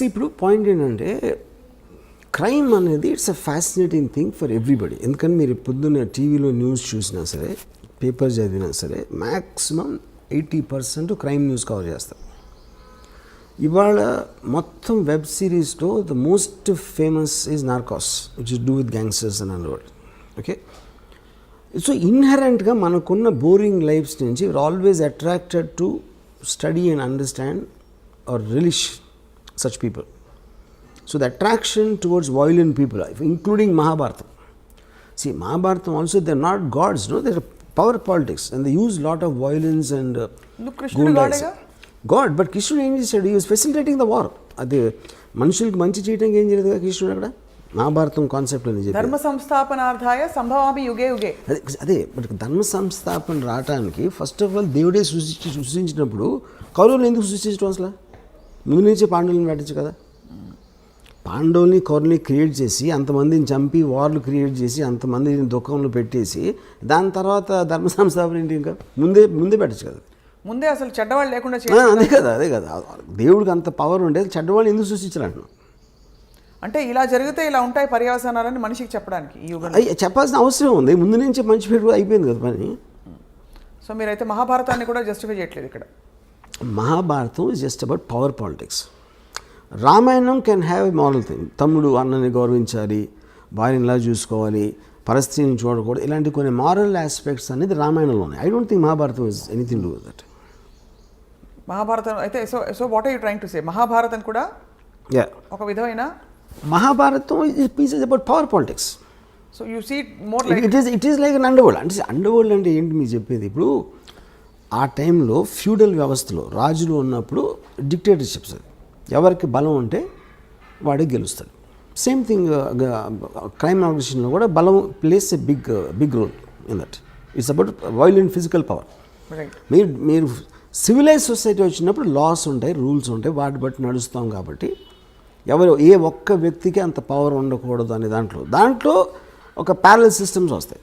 ఇప్పుడు పాయింట్ ఏంటంటే క్రైమ్ అనేది it's a fascinating thing for everybody. ఎందుకంటే మీరు పొద్దున్న టీవీలో న్యూస్ చూసినా సరే, పేపర్ చదివినా సరే, మ్యాక్సిమం 80% క్రైమ్ న్యూస్ కవర్ చేస్తారు. ఇవాళ మొత్తం వెబ్ సిరీస్లో the most famous is Narcos, which is do with gangsters and underworld. Okay, so ఇన్హెరెంట్గా మనకున్న బోరింగ్ లైఫ్స్ నుంచి we are always attracted to study and understand or relish such people. So the attraction towards violent people, including Mahabharatam. See, Mahabharatam also, they're not gods, no, they're power politics and they use lot of violence and Krishna God, but Krishna ఏం చేశాడు? He was facilitating the war. అదే మనుషులకి మంచి చేయడానికి ఏం చేయలేదు కదా కృష్ణుడు అక్కడ. మహాభారతం కాన్సెప్ట్ అని చెప్పి ధర్మ సంస్థాపనార్థాయ సంభవామి యుగే యుగే. అదే బట్ ధర్మ సంస్థాపన రావడానికి ఫస్ట్ ఆఫ్ ఆల్ దేవుడే సృష్టించినప్పుడు కౌరవులు ఎందుకు సృష్టించడం అసలు? ముందు నుంచే పాండవులను పెట్టచ్చు కదా. పాండవుల్ని కౌరవుల్ని క్రియేట్ చేసి అంతమందిని చంపి వార్లు క్రియేట్ చేసి అంతమందిని దుఃఖంలో పెట్టేసి దాని తర్వాత ధర్మ సంస్థాపన ఏంటి? ఇంకా ముందే పెట్టచ్చు కదా. ముందే అసలు చెడ్డవాళ్ళు లేకుండా అదే కదా దేవుడికి అంత పవర్ ఉంటే చెడ్డవాళ్ళు ఎందుకు సృష్టించాలంటున్నాం? అంటే ఇలా జరిగితే ఇలా ఉంటాయి పర్యవసానాలని మనిషికి చెప్పడానికి ఈ యుగంలో చెప్పాల్సిన అవసరం ఉంది. ముందు నుంచి మంచి పేరు అయిపోయింది కదా పని. సో మీరైతే మహాభారతాన్ని కూడా జస్టిఫై చేయట్లేదు ఇక్కడ. Mahabharatam is just about power politics. Ramayanam can have a moral thing. తమ్ముడు అన్నని గౌరవించాలి, భార్యనిలా చూసుకోవాలి, పరిస్థితిని చూడకూడదు, ఇలాంటి కొన్ని మారల్ ఆస్పెక్ట్స్ అనేది రామాయణంలో ఉన్నాయి. I don't think Mahabharatam is anything to with that. Mahabharatam అయితే so what are you trying to say? Mahabharatam కూడా ఒక విధమైన Mahabharatam is about power politics. So you see more like it is like an underworld. అంటే underworld అంటే ఏంటి మీరు చెప్పేది? ఇప్పుడు ఆ టైంలో ఫ్యూడల్ వ్యవస్థలో రాజులు ఉన్నప్పుడు డిక్టేటర్షిప్స్, అది ఎవరికి బలం ఉంటే వాడే గెలుస్తాడు. సేమ్ థింగ్ క్రైమ్ ఆర్గనైజేషన్లో కూడా బలం plays a big role in that. It's about violent physical power. మీరు సివిలైజ్ సొసైటీ వచ్చినప్పుడు లాస్ ఉంటాయి, రూల్స్ ఉంటాయి, వాటి బట్టి నడుస్తాం. కాబట్టి ఏ ఒక్క వ్యక్తికి అంత పవర్ ఉండకూడదు అనే దాంట్లో ఒక ప్యారలల్ సిస్టమ్స్ వస్తాయి.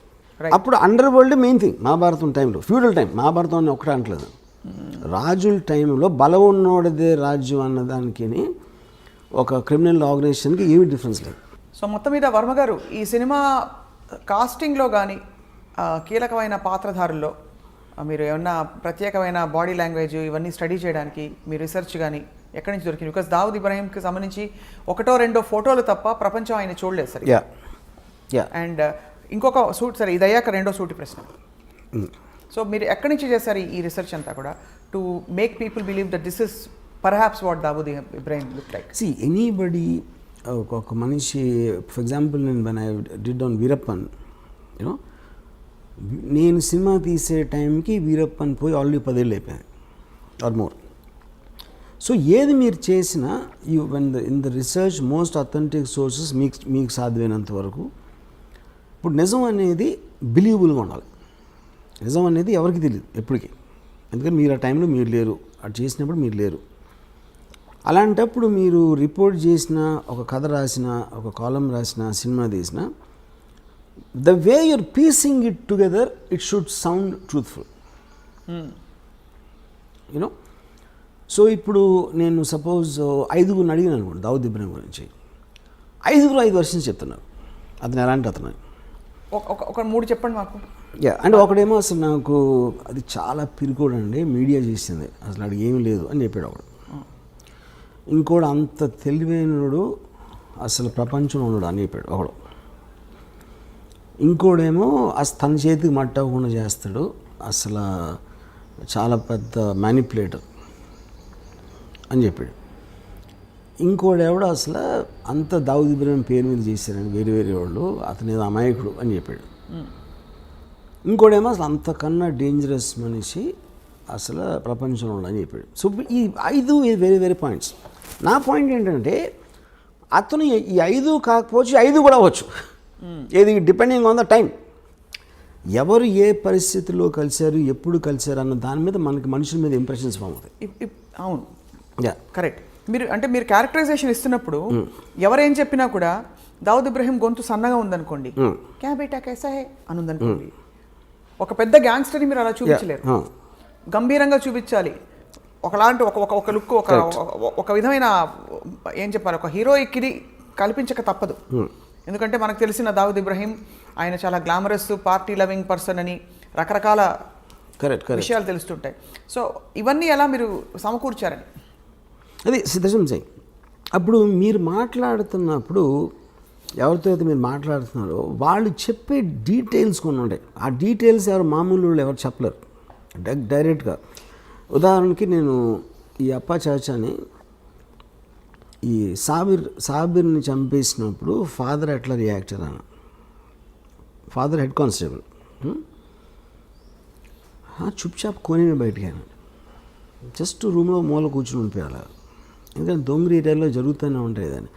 అప్పుడు under world main thing. Mahabharatam టైంలో ఫ్యూడల్ టైం, మహాభారతం అని ఒకటే అంటలేదు, రాజుల టైంలో బలం ఉన్నోడిదే రాజ్యం అన్నదానికి ఒక క్రిమినల్ ఆర్గనైజేషన్కి ఏమి డిఫరెన్స్ లేదు. సో మొత్తం మీద వర్మ గారు ఈ సినిమా కాస్టింగ్లో కానీ కీలకమైన పాత్రధారుల్లో మీరు ఏమన్నా ప్రత్యేకమైన బాడీ లాంగ్వేజ్ ఇవన్నీ స్టడీ చేయడానికి మీ రీసెర్చ్ కానీ ఎక్కడి నుంచి దొరికింది? బికాస్ దావుద్ ఇబ్రాహీంకి సంబంధించి ఒకటో రెండో ఫోటోలు తప్ప ప్రపంచం ఆయన చూడలేదు సరే. అండ్ ఇంకొక సూట్ సరే, ఇది అయ్యాక రెండో సూటి ప్రశ్న. సో మీరు ఎక్కడి నుంచి చేశారు ఈ రీసెర్చ్ అంతా కూడా to make people believe that this is perhaps what Dawood Ibrahim look like? See anybody, ఒక మనిషి ఫర్ ఎగ్జాంపుల్ నేను when I did on Veerappan, you know నేను సినిమా తీసే టైంకి వీరప్పన్ పోయి ఆల్రెడీ 10 ఏళ్ళు అయిపోయాయి ఆర్ మోర్. సో ఏది మీరు చేసినా in the research most authentic sources మీకు సాధ్యమైనంత వరకు. ఇప్పుడు నిజం అనేది బిలీవబుల్గా ఉండాలి. నిజం అనేది ఎవరికి తెలియదు ఎప్పటికీ, ఎందుకంటే మీరు ఆ టైంలో మీరు లేరు, అది చేసినప్పుడు మీరు లేరు. అలాంటప్పుడు మీరు రిపోర్ట్ చేసిన, ఒక కథ రాసిన, ఒక కాలం రాసిన, సినిమా తీసిన, the way your piecing it together it should sound truthful, you know. So ఇప్పుడు నేను సపోజ్ 5 అడిగాను అనుకోండి దావుద్ ఇబ్రాహీం గురించి, 5 వర్షన్స్ చెప్తున్నారు. అతను ఎలాంటి అతను ఒక 3 చెప్పండి మాకు. అంటే ఒకడేమో అసలు నాకు అది చాలా పిరికోడండి, మీడియా చేసింది, అసలు అది ఏమీ లేదు అని చెప్పాడు ఒకడు. ఇంకోడు అంత తెలివైనడు, అసలు ప్రపంచంలో ఉన్నాడు అని చెప్పాడు ఒకడు. ఇంకోడేమో అసలు తన చేతికి మట్టకుండా చేస్తాడు, అసలు చాలా పెద్ద మ్యానిపులేటర్ అని చెప్పాడు. ఇంకోడెవడో అసలు అంత దావుద్ ఇబ్రాహీం పేరు మీద చేశారని వేరే వాళ్ళు, అతని ఏదో అమాయకుడు అని చెప్పాడు. ఇంకోడేమో అసలు అంతకన్నా డేంజరస్ మనిషి అసలు ప్రపంచంలో అని చెప్పాడు. సో ఈ 5 వేరే పాయింట్స్. నా పాయింట్ ఏంటంటే అతను ఈ 5 కాకపోవచ్చు, 5 కూడా అవ్వచ్చు. ఏది డిపెండింగ్ ఆన్ ద టైం, ఎవరు ఏ పరిస్థితిలో కలిశారు, ఎప్పుడు కలిశారు అన్న దాని మీద మనకి మనుషుల మీద ఇంప్రెషన్స్ ఫామ్ అవుతాయి. అవును, కరెక్ట్. మీరు క్యారెక్టరైజేషన్ ఇస్తున్నప్పుడు ఎవరేం చెప్పినా కూడా దావుద్ ఇబ్రాహీం గొంతు సన్నగా ఉందనుకోండి, క్యా బేటా కైసా హై అని ఉందనుకోండి, ఒక పెద్ద గ్యాంగ్స్టర్ని మీరు అలా చూపించలేరు, గంభీరంగా చూపించాలి, ఒకలాంటి ఒక లుక్ ఒక విధమైన ఏం చెప్పాలి, ఒక హీరోయిక్ని కల్పించక తప్పదు. ఎందుకంటే మనకు తెలిసిన దావుద్ ఇబ్రహీం ఆయన చాలా గ్లామరస్ పార్టీ లవింగ్ పర్సన్ అని రకరకాల విషయాలు తెలుస్తుంటాయి. సో ఇవన్నీ ఎలా మీరు సమకూర్చారని? అది సిద్ధం సింగ్, అప్పుడు మీరు మాట్లాడుతున్నప్పుడు ఎవరితో అయితే మీరు మాట్లాడుతున్నారో వాళ్ళు చెప్పే డీటెయిల్స్ కొన్ని ఉంటాయి. ఆ డీటెయిల్స్ ఎవరు మామూలు వాళ్ళు ఎవరు చెప్పలేరు డైరెక్ట్గా. ఉదాహరణకి నేను ఈ అప్పా చాచాని ఈ సాబిర్ని చంపేసినప్పుడు ఫాదర్ ఎట్లా రియాక్ట్ అయ్యాను. ఫాదర్ హెడ్ కానిస్టేబుల్ చుప్చాప్ కోనేమి బయటికి జస్ట్ రూమ్లో మూల కూర్చుని ఉండిపోయాలి. ఎందుకంటే దొంగ ఏరియాలో జరుగుతూనే ఉంటాయి దాన్ని.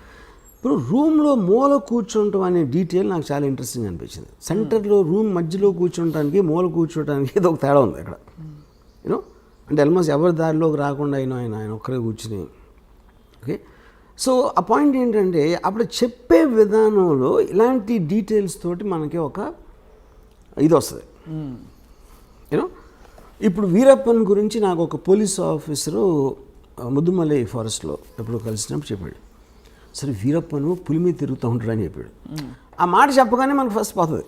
ఇప్పుడు రూమ్లో మూల కూర్చుంటాం అనే డీటెయిల్ నాకు చాలా ఇంట్రెస్టింగ్ అనిపించింది. సెంటర్లో రూమ్ మధ్యలో కూర్చుంటానికి మూల కూర్చోటానికి ఏదో ఒక తేడా ఉంది అక్కడ. యూనో అంటే ఆల్మోస్ట్ ఎవరి దారిలోకి రాకుండా ఆయన ఒక్కరే కూర్చుని. ఓకే, సో ఆ పాయింట్ ఏంటంటే అప్పుడు చెప్పే విధానంలో ఇలాంటి డీటెయిల్స్ తోటి మనకి ఒక ఇది వస్తుంది. యూనో ఇప్పుడు వీరప్పన్ గురించి నాకు ఒక పోలీస్ ఆఫీసరు ముద్దుమలై ఫారెస్ట్లో ఎప్పుడు కలిసినప్పుడు చెప్పాడు, సరే వీరప్పను పులి మీద తిరుగుతూ ఉంటాడు అని చెప్పాడు. ఆ మాట చెప్పగానే మనకు ఫస్ట్ పోతుంది.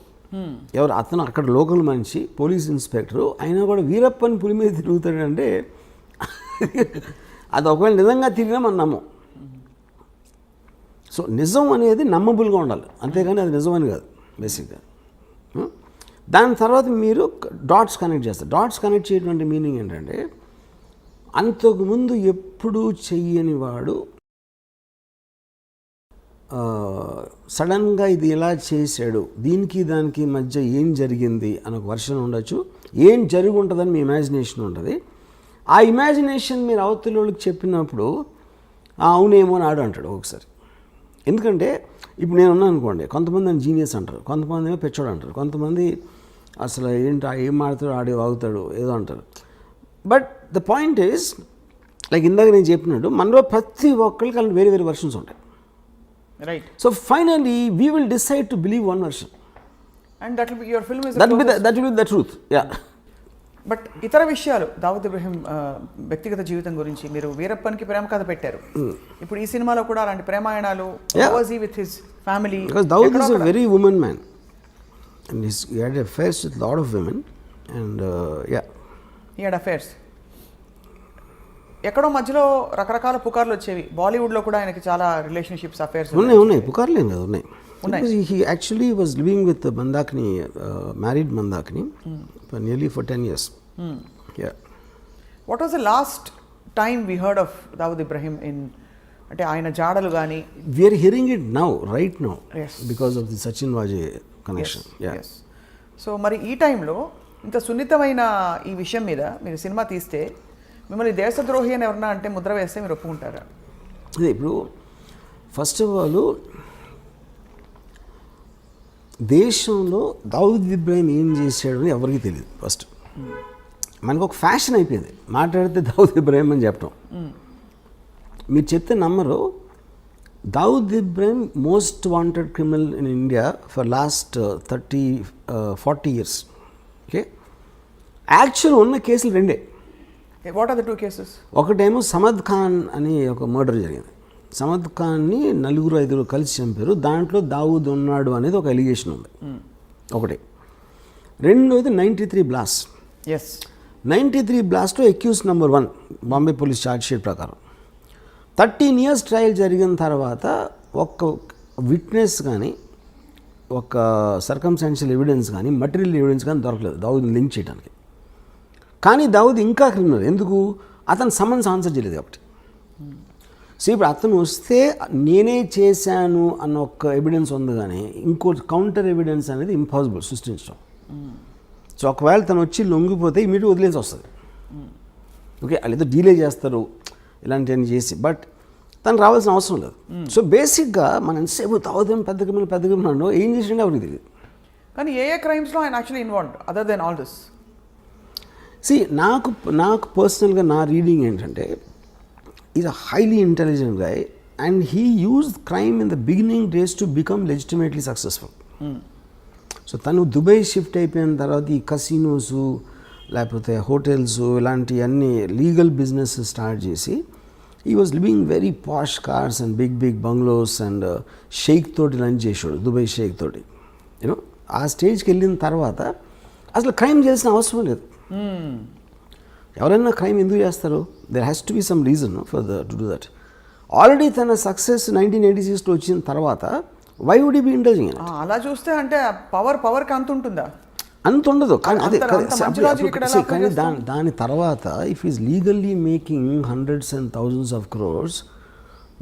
ఎవరు అతను అక్కడ లోకల్ మనిషి పోలీస్ ఇన్స్పెక్టరు అయినా కూడా వీరప్పని పులి మీద తిరుగుతాడంటే అది ఒకవేళ నిజంగా తిరిగినా మనం నమ్మం. సో నిజం అనేది నమ్మబుల్గా ఉండాలి, అంతేగాని అది నిజం అని కాదు బేసిక్గా. దాని తర్వాత మీరు డాట్స్ కనెక్ట్ చేస్తారు. డాట్స్ కనెక్ట్ చేయటువంటి మీనింగ్ ఏంటంటే అంతకుముందు ఎప్పుడూ చెయ్యని వాడు సడన్గా ఇది ఎలా చేశాడు, దీనికి దానికి మధ్య ఏం జరిగింది అని ఒక వర్షన్ ఉండొచ్చు. ఏం జరిగి ఉంటుందని మీ ఇమాజినేషన్ ఉంటుంది. ఆ ఇమాజినేషన్ మీరు అవతల వాళ్ళకి చెప్పినప్పుడు అవునేమో అని ఆడు అంటాడు ఒకసారి. ఎందుకంటే ఇప్పుడు నేను ఉన్నాను అనుకోండి, కొంతమంది అని జీనియస్ అంటారు, కొంతమంది ఏమో పెచ్చోడు అంటారు, కొంతమంది అసలు ఏంటి ఏం ఆడుతాడు ఆడి వాగుతాడు ఏదో అంటారు. But the point is like ఇందాక నేను చెప్పినట్టు మనలో ప్రతి ఒక్కరికి అలా వేరే వేరే వర్షన్స్ ఉంటాయి. Right. So finally, we will decide to believe one version. And that will be your film is that will be the truth. Yeah. But ఇతర విషయాలు దావుద్ ఇబ్రహీం వ్యక్తిగత జీవితం గురించి మీరు వీరప్పన్కి ప్రేమ కథ పెట్టారు. ఇప్పుడు ఈ సినిమాలో కూడా అలాంటి ప్రేమాయణాలు with his family. Because Dawood is a very woman man, and he had affairs with a lot of women, and he had affairs. ఎక్కడో మధ్యలో రకరకాల పుకార్లు వచ్చేవి. బాలీవుడ్లో కూడా ఆయనకి చాలా రిలేషన్షిప్స్ అఫేర్స్ ఉన్నాయి. పుకార్లు ఏం కదా ఉన్నాయి. He actually was living with Mandakini, married Mandakini, for nearly 10 years. Yeah. What was the last time we heard of Dawood Ibrahim in అంటే ఆయన జాడలు కానీ? We are hearing it now, right now, yes, because of the Sachin Wajee connection. Yes. So మరి ఈ టైంలో ఇంత సున్నితమైన ఈ విషయం మీద మీరు సినిమా తీస్తే మిమ్మల్ని దేశద్రోహి అని ఎవరన్నా అంటే ముద్ర వేస్తే మీరు ఒప్పుకుంటారా? అదే ఇప్పుడు ఫస్ట్ ఆఫ్ ఆల్ దేశంలో దావుద్ ఇబ్రాహిం ఏం చేశాడు అని ఎవరికి తెలియదు. ఫస్ట్ మనకు ఒక ఫ్యాషన్ అయిపోయింది మాట్లాడితే దావుద్ ఇబ్రాహిం అని చెప్పడం. మీరు చెప్తే నమ్మరు, Dawood Ibrahim most wanted criminal in India for last 30-40 years. Okay, actual ఉన్న కేసులు రెండే. What are the two cases? ఒకటేమో సమద్ ఖాన్ అని ఒక మర్డర్ జరిగింది. సమద్ ఖాన్ని 4-5 కలిసి చంపారు. దాంట్లో దావూద్ ఉన్నాడు అనేది ఒక ఎలిగేషన్ ఉంది ఒకటి. రెండోది 93 బ్లాస్ట్. 93 బ్లాస్ట్లో accused number 1 Bombay police charge sheet ప్రకారం 13 years ట్రయల్ జరిగిన తర్వాత ఒక విట్నెస్ కానీ ఒక సర్కమ్స్టాన్షియల్ ఎవిడెన్స్ కానీ మటీరియల్ ఎవిడెన్స్ కానీ దొరకలేదు దావూద్ని లింక్ చేయడానికి. కానీ దావూద్ ఇంకా క్రిమినల్. ఎందుకు? అతను సమన్స్ ఆన్సర్ చేయలేదు కాబట్టి. సో ఇప్పుడు అతను వస్తే నేనే చేశాను అన్న ఒక ఎవిడెన్స్ ఉంది, కానీ ఇంకో కౌంటర్ ఎవిడెన్స్ అనేది ఇంపాసిబుల్ సృష్టించడం. సో ఒకవేళ తను వచ్చి లొంగిపోతే ఇమీడియట్ వదిలేసి వస్తుంది. ఓకే, వాళ్ళు ఏదో డీలే చేస్తారు ఇలాంటివన్నీ చేసి, బట్ తను రావాల్సిన అవసరం లేదు. సో బేసిక్గా మనం ఎంతసేపు తాగుతాం పెద్ద క్రిమినల్ ఏం చేసినా ఎవరికి తెలియదు. కానీ ఏ క్రైమ్స్లో ఆయన actually involved other than all this? See నాకు పర్సనల్గా నా రీడింగ్ ఏంటంటే is a highly intelligent guy and he used crime in the beginning days to become legitimately successful. So తను దుబాయ్ షిఫ్ట్ అయిపోయిన తర్వాత ఈ కసినోసు లేకపోతే హోటల్స్ ఇలాంటివన్నీ లీగల్ బిజినెస్ స్టార్ట్ చేసి ఈ was living very posh cars and big bungalows and షేక్ తోటి లంచ్ చేసాడు, దుబాయ్ షేక్ తోటి. యూనో ఆ స్టేజ్కి వెళ్ళిన తర్వాత అసలు క్రైమ్ చేయాల్సిన అవసరం లేదు. ఎవరైనా క్రైమ్ ఎందుకు చేస్తారు? There has to be some reason for to do that. Already తన సక్సెస్ 1986లో వచ్చిన తర్వాత why would be indulging in it? అలా చూస్తే అంటే పవర్కి అంత ఉంటుందా? అంత ఉండదు. కానీ అదే అంత కానీ దాని తర్వాత if is legally making hundreds and thousands of crores,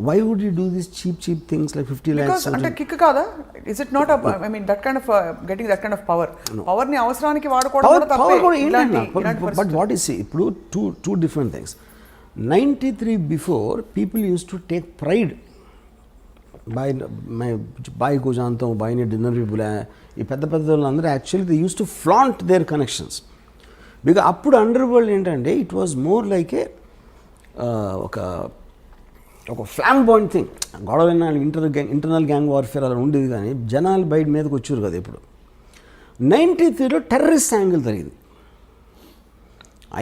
why would you do this cheap things like 50 lakhs? అంటే కిక్ కాదా? Is it not I mean that kind of getting that kind of power ని అవసరానికి వాడుకోవడం కూడా తప్పే. But what is ఇప్పుడు two different things. 93 before people use to take pride boy को जानता हूँ, బాయ్ ने డిన్నర్ भी बुलाया. ఈ పెద్ద వాళ్ళందరూ actually they use to flaunt their connections. Because అప్పుడు అండర్ వరల్డ్ ఏంటంటే it was more like a ఒక ఫ్లాంబాయింట్ థింగ్. గొడవైనా ఇంటర్నల్ గ్యాంగ్ వార్ఫేర్ అలా ఉండేది, కానీ జనాలు బయట మీదకి వచ్చారు కదా. ఇప్పుడు 93లో టెర్రరిస్ట్ యాంగిల్ జరిగింది.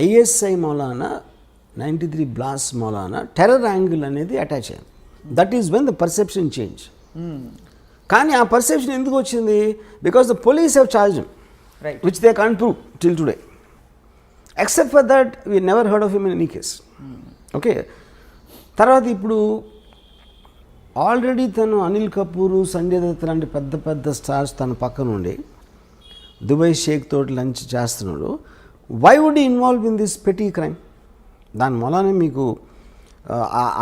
ఐఎస్ఐ మౌలానా 93 బ్లాస్ట్ మౌలానా టెర్రర్ యాంగిల్ అనేది అటాచ్ అయింది. That is when the perception change. కానీ ఆ పర్సెప్షన్ ఎందుకు వచ్చింది? Because the police have charged him, which they can't prove till today. Except for that we never heard of him in any case. Okay, తర్వాత ఇప్పుడు already తను అనిల్ కపూర్, సంజయ్ దత్ లాంటి పెద్ద stars తన పక్కన ఉండి దుబాయ్ షేక్ తోటి లంచ్ చేస్తున్నాడు. Why would involve in this petty crime? దాని మూలానే మీకు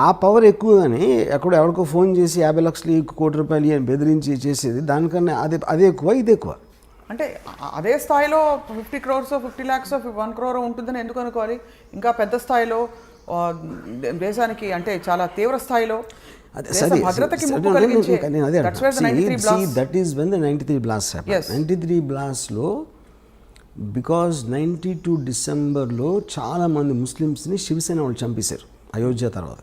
ఆ పవర్ ఎక్కువ. కానీ ఎవరికో ఫోన్ చేసి 50 లక్షలు 1 కోటి రూపాయలు అని బెదిరించి చేసేది దానికన్నా అదే ఎక్కువ, ఇది ఎక్కువ. అంటే అదే స్థాయిలో 50 crores 50 lakhs 1 crore ఉంటుందని ఎందుకు అనుకోవాలి? ఇంకా పెద్ద స్థాయిలో దేశానికి అంటే చాలా తీవ్ర స్థాయిలో భద్రతకి ముప్పు కలిగించే. That is when the 93 blast happened. 93 బ్లాస్ట్లో బికాజ్ 92 డిసెంబర్లో చాలామంది ముస్లిమ్స్ని శివసేన వాళ్ళు చంపేశారు అయోధ్య తర్వాత.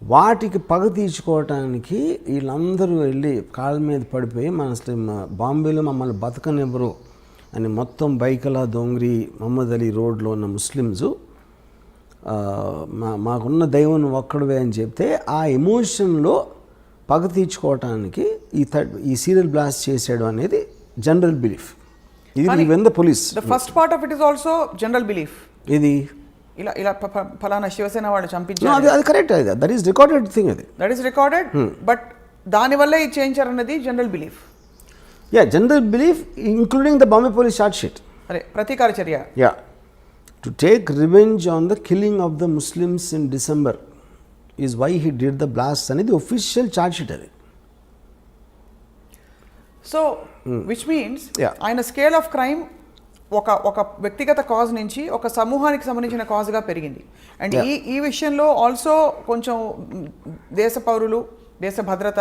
వాటికి పగ తీర్చుకోవటానికి వీళ్ళందరూ వెళ్ళి కాళ్ళ మీద పడిపోయి బాంబేలో మమ్మల్ని బతకనివ్వరు అని మొత్తం బైకలా దొంగరి మహమ్మద్ అలీ రోడ్లో ఉన్న ముస్లిమ్స్ మాకున్న దైవం ఒక్కడవే అని చెప్తే ఆ ఎమోషన్లో పగ తీర్చుకోవటానికి ఈ సీరియల్ బ్లాస్ట్ చేసాడు అనేది జనరల్ బిలీఫ్. ఇది when the police the first part of it is also general belief. ఇది ఇలా ఫలానా శివసేన వాళ్ళు చంపించారు, అది correct. That is recorded thing. That is recorded. But దానివల్లే ఇది చేయించారు అన్నది general belief. Yeah, general belief including the Bombay police charge sheet. అరే ప్రతీకార చర్య. Yeah, to take revenge on the killing of the Muslims in December is why he did the blast అనేది official charge sheet అది. So which means ఆయన scale of crime ఒక వ్యక్తిగత cause నుంచి ఒక సమూహానికి సంబంధించిన కాజ్గా పెరిగింది. అండ్ ఈ విషయంలో ఆల్సో కొంచెం దేశ పౌరులు, దేశ భద్రత,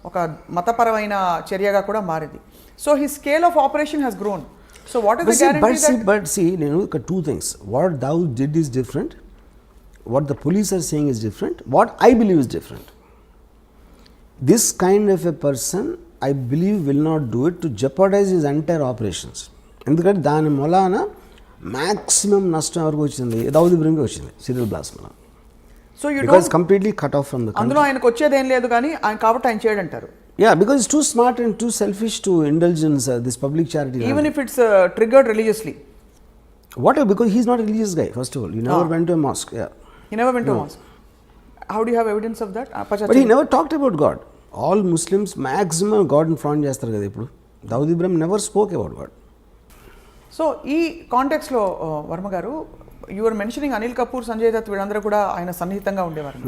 ఒక మతపరమైన చర్యగా కూడా మారింది. So he scale of operation has grown. So what is the guarantee? But see, నేను two things. What though did is different, what the police are saying is different, what I believe is different. This kind of a person I believe will not do it to jeopardize his entire operations. ఎందుకంటే దాని మూలాన maximum నష్టం ఎవరికి వచ్చింది? దావుద్ ఇబ్రహీంకి వచ్చింది serial blast మూలాన. So you because completely cut off from the అందులో ఆయనకు వచ్చేది ఏం లేదు, కానీ కాబట్టి ఆయన చేయడంటారు. Yeah, because it's too smart and too selfish to indulge in this public charity. Even if it's triggered religiously. What? Because he's not a religious guy, first of all. He never went to a mosque. Yeah. He never went to a mosque. How do you have evidence of that? But he never talked about God. All Muslims maximum God in front చేస్తారు కదా ఇప్పుడు. Dawood Ibrahim never spoke about God. So ఈ కాంటెక్స్లో వర్మ గారు, your mentioning Anil Kapoor, Sanjay Dutt వీళ్ళందరూ కూడా ఆయన సన్నిహితంగా ఉండేవారు.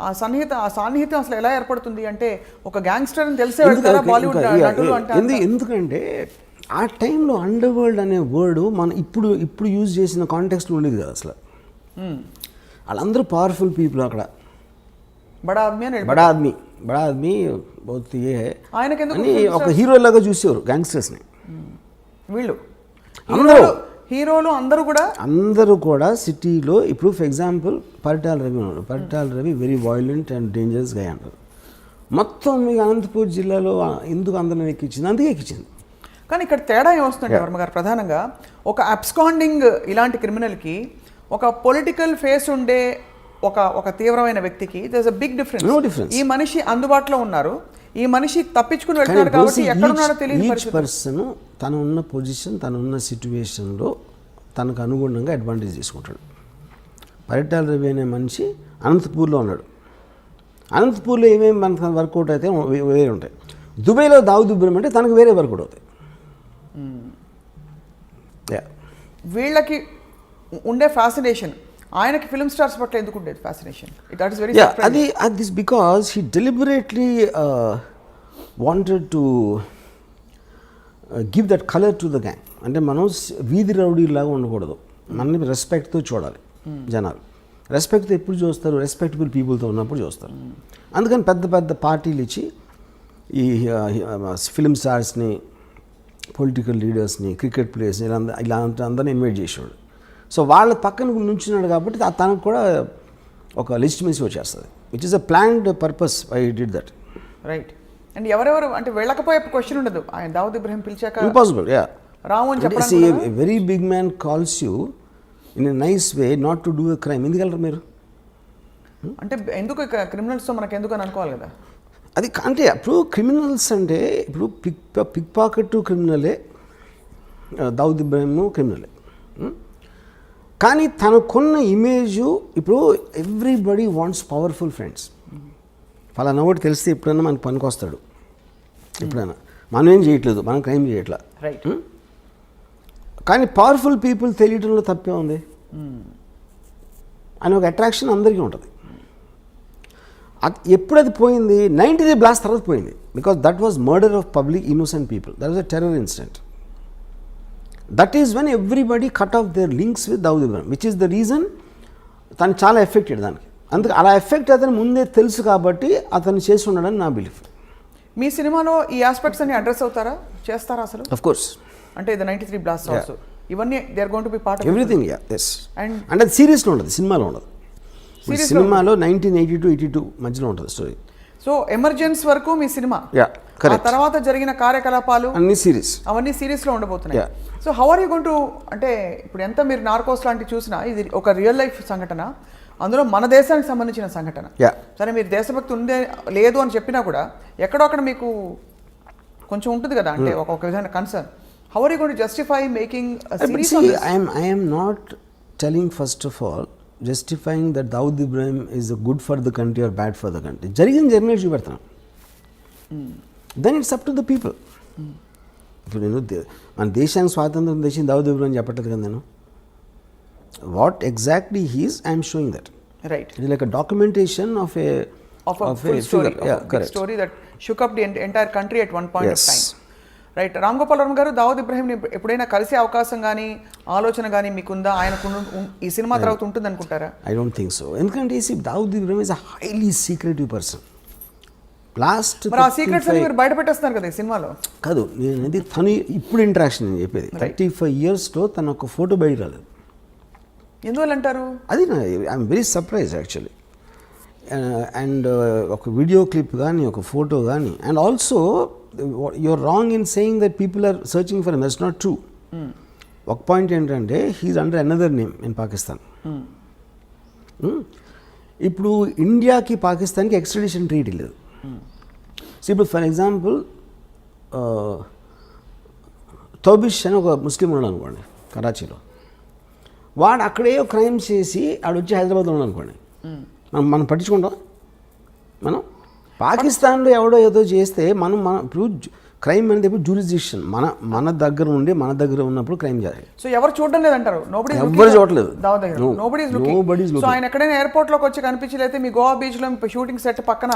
ఆ సాన్నిహిత్యం అసలు ఎలా ఏర్పడుతుంది అంటే ఒక గ్యాంగ్స్టర్ అని తెలిసే వెళ్తారా బాలీవుడ్ నటులు అంటే? ఎందుకంటే ఆ టైంలో అండర్ వరల్డ్ అనే వర్డ్ మనం ఇప్పుడు యూజ్ చేసిన కాంటెక్స్లో ఉండేది కదా అసలు. వాళ్ళందరూ పవర్ఫుల్ పీపుల్ అక్కడ. బడా ఆద్మీ బహుత్ ఏ అని ఒక హీరో లాగా చూసేవారు గ్యాంగ్స్టర్స్ని. వీళ్ళు హీరోలు అందరూ కూడా సిటీలో ఇప్పుడు ఫర్ ఎగ్జాంపుల్ పరిటాల రవి ఉన్నాడు. Paritala Ravi very violent and dangerous గా అంటారు. మొత్తం మీకు అనంతపూర్ జిల్లాలో ఎందుకు అందరిని ఎక్కించింది? అందుకే ఎక్కించింది. కానీ ఇక్కడ తేడా ఏమొస్తుందంటే వర్మ గారు, ప్రధానంగా ఒక అబ్స్కాండింగ్ ఇలాంటి క్రిమినల్కి ఒక పొలిటికల్ ఫేస్ ఉండే ఒక తీవ్రమైన వ్యక్తికి there is a big difference. ఈ మనిషి అందుబాటులో ఉన్నారు, ఈ మనిషి తప్పించుకుని వెళ్తున్నారు కాబట్టి ఎక్కడున్నాడో తెలియని పరిస్థితి. పర్సన్ తను ఉన్న పొజిషన్, తను ఉన్న సిచ్యువేషన్లో తనకు అనుగుణంగా అడ్వాంటేజ్ తీసుకుంటాడు. పరిటాల రవి అనే మనిషి అనంతపూర్లో ఉన్నాడు. అనంతపూర్లో ఏమేమి మనకు వర్కౌట్ అయితే వేరే ఉంటాయి. దుబాయ్లో దావుద్ ఇబ్రహీం అంటే తనకు వేరే వర్కౌట్ అవుతాయి. వీళ్ళకి ఉండే ఫ్యాసినేషన్ ఆయనకి ఫిల్మ్ స్టార్స్ పట్ల ఎందుకు ఉండేది ఫ్యాసినేషన్? దట్ ఇస్ వెరీ అది this because he deliberately wanted to give that colour to the gang. అంటే మనం వీధి రౌడీలాగా ఉండకూడదు, మనని రెస్పెక్ట్తో చూడాలి జనాలు. రెస్పెక్ట్తో ఎప్పుడు చూస్తారు? రెస్పెక్టబుల్ పీపుల్తో ఉన్నప్పుడు చూస్తారు. అందుకని పెద్ద పెద్ద పార్టీలు ఇచ్చి ఈ ఫిల్మ్ స్టార్స్ని, పొలిటికల్ లీడర్స్ని, క్రికెట్ ప్లేయర్స్ని ఇలాంటి అందరినీ ఇన్వైట్ చేసేవాడు. సో వాళ్ళ పక్కన నుంచున్నాడు కాబట్టి తనకు కూడా ఒక లెజిటిమసీ వచ్చేస్తుంది, which is a planned purpose I did that. Right. And ఎవరెవరు అంటే వెళ్ళకపోయే క్వశ్చన్ ఉండదు. ఆయన దావుద్ ఇబ్రహీం పిలిచాక ఇంపాసిబుల్. రాము అని చెప్పడానికి very big man calls you in a nice way not to do a crime. ఎందుకు వెళ్ళరు మీరు? అంటే ఎందుకు క్రిమినల్స్తో మనకు ఎందుకు అని అనుకోవాలి కదా. అది అంటే ఇప్పుడు క్రిమినల్స్ అంటే ఇప్పుడు పిక్ పాకెట్ క్రిమినలే, దావుద్ ఇబ్రహీం క్రిమినలే. కానీ తనకున్న ఇమేజు ఇప్పుడు ఎవ్రీబడి వాంట్స్ పవర్ఫుల్ ఫ్రెండ్స్. ఫలానా ఒకటి తెలిస్తే ఎప్పుడైనా మనకు పనికొస్తాడు. ఎప్పుడైనా మనం ఏం చేయట్లేదు, మనం క్రైమ్ చేయట్లా. రైట్. కానీ పవర్ఫుల్ పీపుల్ తెలియటంలో తప్పే ఉంది అని ఒక అట్రాక్షన్ అందరికీ ఉంటుంది. ఎప్పుడు అది పోయింది? 90 బ్లాస్ట్ తర్వాత పోయింది. Because that was murder of public innocent people. That was a terror incident. That is when everybody cut of their links with Dawood Ibrahim, which is the reason తను చాలా ఎఫెక్టెడ్ దానికి. అందుకే అలా ఎఫెక్ట్ అతను ముందే తెలుసు కాబట్టి అతను చేసి ఉండడని నా బిలీఫ్. మీ సినిమాలో ఈ ఆస్పెక్ట్స్ అన్ని అడ్రస్ అవుతారా, చేస్తారా అసలు? Of course. అంటే ఇది 93 బ్లాస్ట్ ఆల్సో ఇవన్నీ they are going to be part of everything. Yes. And అంటే అది సీరియస్లో ఉండదు, సినిమాలో ఉండదు. సినిమాలో 1982 మధ్యలో ఉంటుంది స్టోరీ. సో ఎమర్జెన్స్ వరకు మీ సినిమా, ఆ తర్వాత జరిగిన కార్యకలాపాలు అన్ని సిరీస్, అవన్నీ సిరీస్లో ఉండబోతున్నాయి. So how are you going to, అంటే ఇప్పుడు ఎంత మీరు నార్కోస్ లాంటివి చూసినా ఇది ఒక రియల్ లైఫ్ సంఘటన, అందులో మన దేశానికి సంబంధించిన సంఘటన. సరే మీరు దేశభక్తి ఉందే లేదు అని చెప్పినా కూడా ఎక్కడో అక్కడ మీకు కొంచెం ఉంటుంది కదా, అంటే ఒక విధమైన concern. How are you going to justify making series on this? I am not telling first of all justifying that Dawood Ibrahim is good for the country or bad for the country. జరిగిన journey చూపెడతాను. Then it's up to the people. ఇప్పుడు నేను మన దేశానికి స్వాతంత్రం తెచ్చింది దావుద్ ఇబ్రహీం చెప్పట్లేదు కదా నేను. What exactly he's I'm showing that. Right. It like a documentation of a full story, big story that shook up the entire country at one point of time. Right. Ram Gopal Varma గారు, దావుద్ ఇబ్రహీంని ఎప్పుడైనా కలిసే అవకాశం కానీ ఆలోచన కానీ మీకుందా? ఆయనకు ఈ సినిమా తర్వాత ఉంటుంది అనుకుంటారా? I don't think so. ఎందుకంటే Dawood Ibrahim is a highly secretive person. Last మరి ఆ సీక్రెట్స్ అన్ని మీరు బయట పెట్టేస్తున్నారు కదా ఈ సినిమాలో. కాదు, నేను తను ఇప్పుడు ఇంట్రాక్షన్ నేను చెప్పేది 35 yearsలో తను ఒక ఫోటో బయట రాలేదు. ఎందువల్ల అంటారు? అది I'm very surprise actually. And ఒక వీడియో క్లిప్ కానీ ఒక ఫోటో కానీ. And also you're wrong in saying that people are searching for him. That's not true. ఒక పాయింట్ ఏంటంటే he is under another name in Pakistan. ఇప్పుడు ఇండియాకి పాకిస్తాన్కి ఎక్స్ట్రడిషన్ ట్రీటీ లేదు. సో ఇప్పుడు ఫర్ ఎగ్జాంపుల్ తౌబిష్ అని ఒక ముస్లిం ఉన్నాడు అనుకోండి కరాచీలో, వాడు అక్కడే క్రైమ్ చేసి ఆడు వచ్చి హైదరాబాద్లో ఉన్నాడు అనుకోండి, మనం పట్టించుకుంటాం. మనం పాకిస్తాన్లో ఎవడో ఏదో చేస్తే మనం ఇప్పుడు క్రైమ్ అనేది ఇప్పుడు జ్యూరిస్డిక్షన్ మన దగ్గర ఉండి మన దగ్గర ఉన్నప్పుడు క్రైమ్ చేయాలి. సో ఎవరు చూడడం లేదంటారు? ఎవరు చూడలేదు. సో ఆయన ఎక్కడైనా ఎయిర్పోర్ట్ లోకి వచ్చి కనిపించలేతే మీ గోవా బీచ్ లో షూటింగ్ సెట్ పక్కన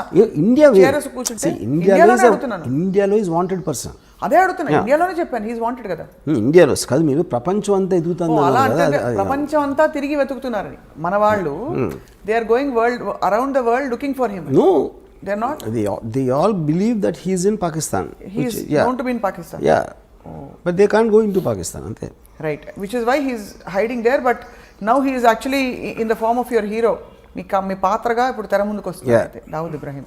ఇండియాలో ఈజ్ వాంటెడ్ పర్సన్. అదే అడుగుతున్నా, ఇండియాలోనే చెప్పాను హీస్ వాంటెడ్ కదా. ఇండియాలో కాదు, మీరు ప్రపంచం అంతా ఎదుగుతుంది. ప్రపంచం అంతా తిరిగి వెతుకుతున్నారని మన వాళ్ళు. They are going world around the world looking for him. No, they're not. They all believe that he is in Pakistan. He is known to be in Pakistan. Yeah. But they can't go into Pakistan, ante. Right. Which is why he is hiding there. But now he is actually in the form of your hero. మీ పాత్రగా ఇప్పుడు తెర ముందుకు వస్తుంది దావుద్ ఇబ్రహీం.